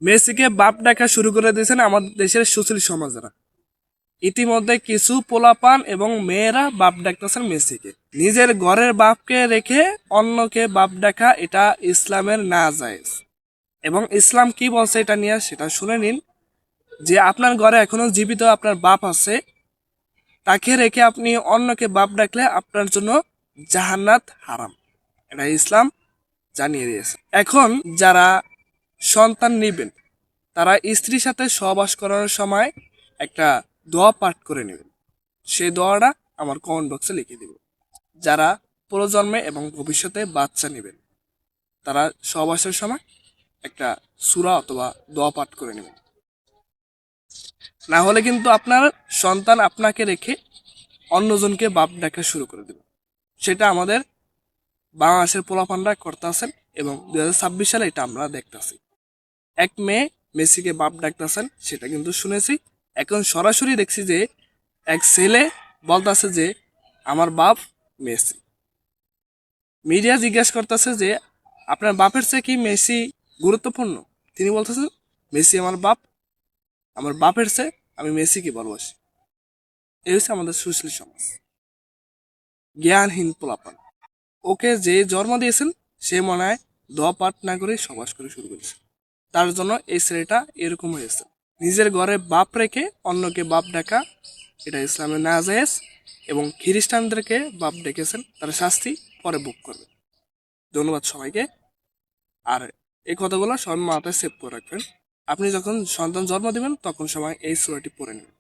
মেসিকে বাপ ডাকা শুরু করে দিয়েছেন আমাদের দেশের সুশীল সমাজরা। ইতিমধ্যে কিছু পোলাপান এবং মেয়েরা বাপ ডাকতেছেন মেসিকে। নিজের ঘরের বাপকে রেখে অন্যকে বাপ ডাকা এটা ইসলামের না জায়েজ। এবং ইসলাম কি বলছে এটা নিয়ে সেটা শুনে নিন। যে আপনার ঘরে এখনো জীবিত আপনার বাপ আছে, তাকে রেখে আপনি অন্যকে বাপ ডাকলে আপনার জন্য জাহান্নাত হারাম, এটা ইসলাম জানিয়ে দিয়েছে। এখন যারা সন্তান নেবেন তারা স্ত্রীর সাথে সহবাস করানোর সময় একটা দোয়া পাঠ করে নেবেন। সেই দোয়াটা আমার কমেন্ট বক্সে লিখে দিব। যারা প্রজন্মে এবং ভবিষ্যতে বাচ্চা নেবেন তারা সহবাসের সময় একটা সূরা অথবা দোয়া পাঠ করে নেবেন। না হলে কিন্তু আপনার সন্তান আপনাকে রেখে অন্যজনকে বাপ ডাকা শুরু করে দেবে। সেটা আমাদের বাংলাদেশের পোলাপানরা করতেছেন এবং 2026 সালে এটা আমরা দেখতেছি। এক মেয়ে মেসিকে বাপ ডাকতেছেন সেটা কিন্তু শুনেছি। এখন সরাসরি দেখছি যে এক ছেলে বলতেছে যে আমার বাপ মেসি। মিডিয়া জিজ্ঞাসা করতেছে যে আপনার বাপের চেয়ে কি মেসি গুরুত্বপূর্ণ? তিনি বলতেছেন মেসি আমার বাপ, আমার বাপের চেয়ে আমি মেসিকে ভালোবাসি। এই হচ্ছে আমাদের সুশীল সমাজ, জ্ঞানহীন পোলাপান। ওকে যে জন্ম দিয়েছেন সে মনে হয় দোয়া পাঠ না করে সবাস করে শুরু করেছে, তার জন্য এই ছেলেটা এরকম হয়েছে। নিজের ঘরে বাপ রেখে অন্যকে বাপ ডাকা এটা ইসলামে নাজায়েজ এবং খ্রিস্টানদেরকে বাপ ডেকেছেন তারা শাস্তি পরে ভোগ করবে। ধন্যবাদ সবাইকে। আর এই কথাগুলো সবাই মাথায় সেভ করে রাখবেন। আপনি যখন সন্তান জন্ম দিবেন তখন সময় এই সূরাটি পড়ে নেবেন।